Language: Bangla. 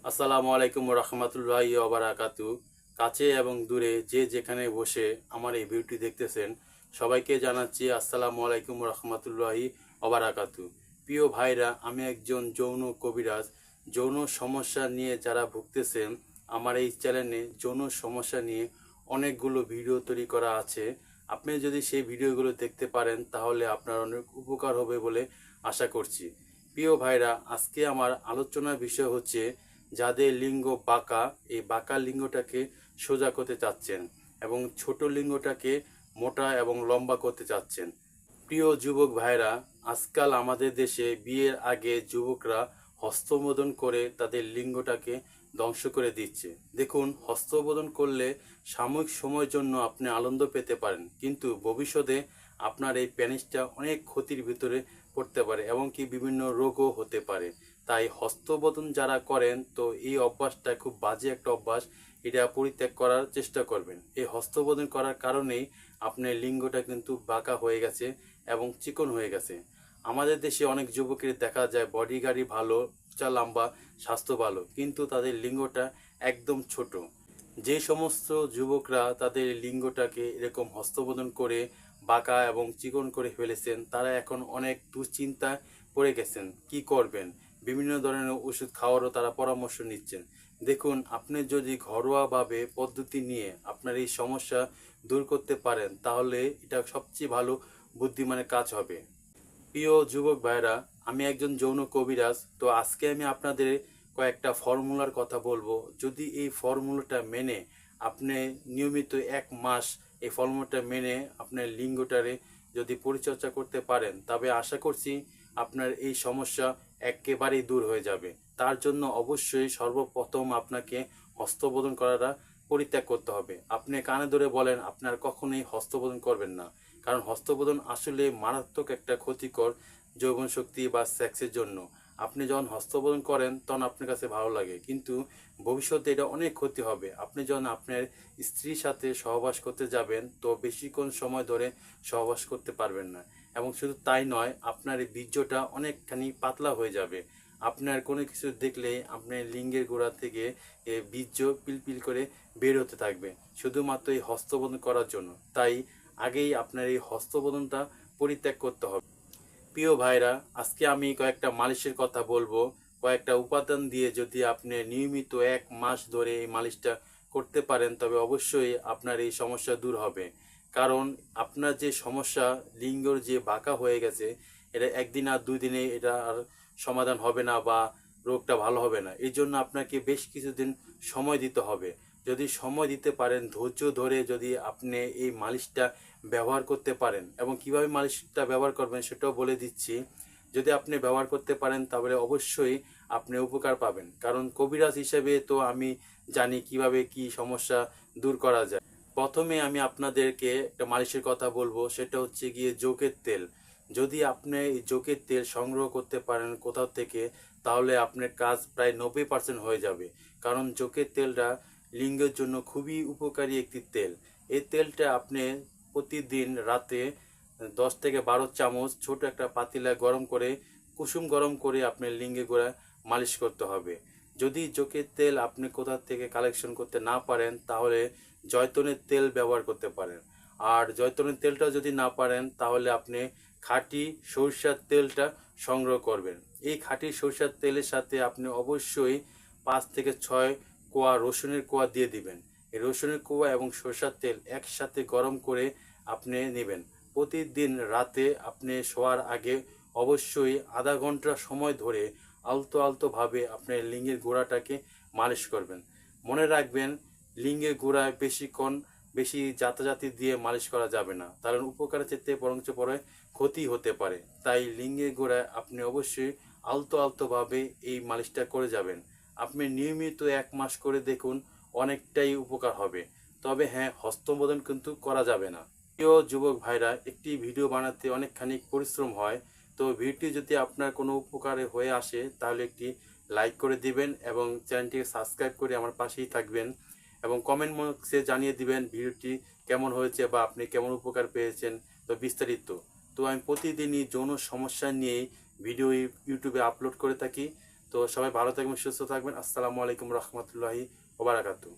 আসসালামু আলাইকুম রহমতুল্লাহি ওয়া বারাকাতু। কাছে এবং দূরে যে যেখানে বসে আমার এই ভিডিওটি দেখতেছেন সবাইকে জানাচ্ছি আসসালামু আলাইকুম রহমতুল্লাহি ওয়া বারাকাতু। প্রিয় ভাইরা, আমি একজন যৌন কবিরাজ। যৌন সমস্যা নিয়ে যারা ভুগতেছেন, আমার এই চ্যানেলে যৌন সমস্যা নিয়ে অনেকগুলো ভিডিও তৈরি করা আছে। আপনি যদি সেই ভিডিওগুলো দেখতে পারেন তাহলে আপনার অনেক উপকার হবে বলে আশা করছি। প্রিয় ভাইরা, আজকে আমার আলোচনার বিষয় হচ্ছে যাদের লিঙ্গ বাঁকা, এই বাঁকা লিঙ্গটাকে সোজা করতে চাচ্ছেন এবং ছোট লিঙ্গটাকে মোটা এবং লম্বা করতে চাচ্ছেন। প্রিয় যুবক ভাইরা, আজকাল আমাদের দেশে বিয়ের আগে যুবকরা হস্তমোদন করে তাদের লিঙ্গটাকে ধ্বংস করে দিচ্ছে। দেখুন, হস্তমোদন করলে সাময়িক সময়ের জন্য আপনি আনন্দ পেতে পারেন, কিন্তু ভবিষ্যতে আপনার এই প্যানিসটা অনেক ক্ষতির ভিতরে পড়তে পারে এবং কি বিভিন্ন রোগও হতে পারে। তাই হস্তমোদন যারা করেন, তো এই অভ্যাসটা খুব বাজে একটা অভ্যাস। এটা পরিত্যাগ করার চেষ্টা করবেন। এই হস্তমোদন করার কারণেই আপনার লিঙ্গটা কিন্তু বাঁকা হয়ে গেছে এবং চিকন হয়ে গেছে। আমাদের দেশে অনেক যুবকের দেখা যায় বডি গাড়ি ভালো, উচ্চা লম্বা, স্বাস্থ্য ভালো, কিন্তু তাদের লিঙ্গটা একদম ছোট। যে সমস্ত যুবকরা তাদের লিঙ্গটাকে এরকম হস্তমোদন করে বাঁকা এবং চিকন করে ফেলেছেন, তারা এখন অনেক দুশ্চিন্তায় পড়ে গেছেন। কি করবেন? বিভিন্ন ধরনের ওষুধ খাওয়ারও তারা পরামর্শ নিচ্ছেন। দেখুন, আপনি যদি ঘরোয়াভাবে পদ্ধতি নিয়ে আপনার এই সমস্যা দূর করতে পারেন তাহলে এটা সবচেয়ে ভালো বুদ্ধিমানের কাজ হবে। প্রিয় যুবক ভাইরা, আমি একজন যৌন কবিরাজ। তো আজকে আমি আপনাদের কয়েকটা ফর্মুলার কথা বলবো। যদি এই ফর্মুলাটা মেনে আপনি নিয়মিত 1 মাস এই ফর্মুলাটা মেনে আপনার লিঙ্গটারে যদি পরিচর্যা করতে পারেন, তবে আশা করছি আপনার এই সমস্যা একেবারেই দূর হয়ে যাবে। তার জন্য অবশ্যই সর্বপ্রথম আপনাকে হস্তবোধন করাটা পরিত্যাগ করতে হবে। আপনি কানে ধরে বলেন আপনার কখনোই হস্তবোধন করবেন না, কারণ হস্তবোধন আসলে মারাত্মক একটা ক্ষতিকর যৌবন শক্তি বা সেক্সের জন্য। আপনি যখন হস্তবোধন করেন তখন আপনার কাছে ভালো লাগে, কিন্তু ভবিষ্যতে এটা অনেক ক্ষতি হবে। আপনি যখন আপনার স্ত্রীর সাথে সহবাস করতে যাবেন তো বেশিক্ষণ সময় ধরে সহবাস করতে পারবেন না, এবং শুধু তাই নয়, আপনার এই বীর্যটা অনেকখানি পাতলা হয়ে যাবে। আপনার কোনো কিছু দেখলেই আপনার লিঙ্গের গোড়া থেকে বীর্য পিলপিল করে বের হতে থাকবে, শুধুমাত্র এই হস্তবোধন করার জন্য। তাই আগেই আপনার এই হস্তবোধনটা পরিত্যাগ করতে হবে। প্রিয় ভাইরা, আজকে আমি কয়েকটা মালিশের কথা বলবো। কয়েকটা উপাদান দিয়ে যদি আপনি নিয়মিত 1 মাস ধরে এই মালিশটা করতে পারেন তবে অবশ্যই আপনার এই সমস্যা দূর হবে। কারণ আপনার যে সমস্যা, লিঙ্গর যে বাঁকা হয়ে গেছে, এটা একদিন আর 2 দিনে এটা আর সমাধান হবে না বা রোগটা ভালো হবে না। এই জন্য আপনাকে বেশ কিছুদিন সময় দিতে হবে। যদি সময় দিতে পারেন, ধৈর্য ধরে যদি আপনি এই মালিশটা ব্যবহার করতে পারেন, এবং কিভাবে মালিশটা ব্যবহার করবেন সেটাও বলে দিচ্ছি। যদি আপনি ব্যবহার করতে পারেন তাহলে অবশ্যই আপনি উপকার পাবেন, কারণ কবিরাজ হিসেবে তো আমি জানি কিভাবে কি সমস্যা দূর করা যায়। প্রথমে আমি আপনাদেরকে একটা মালিশের কথা বলবো, সেটা হচ্ছে গিয়ে জোকের তেল। যদি আপনি এই জোকের তেল সংগ্রহ করতে পারেন কোথাও থেকে, তাহলে আপনার কাজ প্রায় 90% হয়ে যাবে। কারণ জোকের তেলটা লিঙ্গের জন্য খুবই উপকারী একটি তেল। এই তেলটা আপনি প্রতিদিন রাতে 10 থেকে 12 চামচ ছোট একটা পাতিলা গরম করে, কুসুম গরম করে আপনার লিঙ্গে গোড়ায় মালিশ করতে হবে। যদি জোকের তেল আপনি কোথা থেকে কালেকশন করতে না পারেন তাহলে জয়তনের তেল ব্যবহার করতে পারেন। আর জয়তনের তেলটা যদি না পারেন তাহলে আপনি খাঁটি সরিষার তেলটা সংগ্রহ করবেন। এই খাঁটি সরিষার তেলের সাথে আপনি অবশ্যই 5 থেকে 6 কোয়া রসুনের কোয়া দিয়ে দিবেন। এই রসুনের কোয়া এবং সরিষার তেল একসাথে গরম করে আপনি নেবেন। প্রতিদিন রাতে আপনি শোয়ার আগে অবশ্যই আধা ঘন্টা সময় ধরে আলতো আলতোভাবে আপনার লিঙ্গের গোড়াটাকে মালিশ করবেন। মনে রাখবেন, লিঙ্গের গোড়ায় বেশিক্ষণ বেশি যাতাযাতি দিয়ে মালিশ করা যাবে না, কারণ উপকারের চেয়ে বরঞ্চ পরে ক্ষতি হতে পারে। তাই লিঙ্গের গোড়ায় আপনি অবশ্যই আলতো আলতোভাবে এই মালিশটা করে যাবেন। আপনি নিয়মিত 1 মাস করে দেখুন, অনেকটাই উপকার হবে। তবে হ্যাঁ, হস্তমোদন কিন্তু করা যাবে না। প্রিয় যুবক ভাইরা, একটি ভিডিও বানাতে অনেকখানি পরিশ্রম হয়। তো ভিডিওটি যদি আপনার কোনো উপকারে হয়ে আসে তাহলে একটি লাইক করে দিবেন এবং চ্যানেলটিকে সাবস্ক্রাইব করে আমার পাশেই থাকবেন, এবং কমেন্ট বক্সে জানিয়ে দিবেন ভিডিওটি কেমন হয়েছে বা আপনি কেমন উপকার পেয়েছেন, তো বিস্তারিত। তো আমি প্রতিদিনই যৌন সমস্যা নিয়ে ভিডিও ইউটিউবে আপলোড করে থাকি। তো সবাই ভালো থাকবেন, সুস্থ থাকবেন। আসসালামু আলাইকুম রহমতুল্লাহি ওবারাকাতু।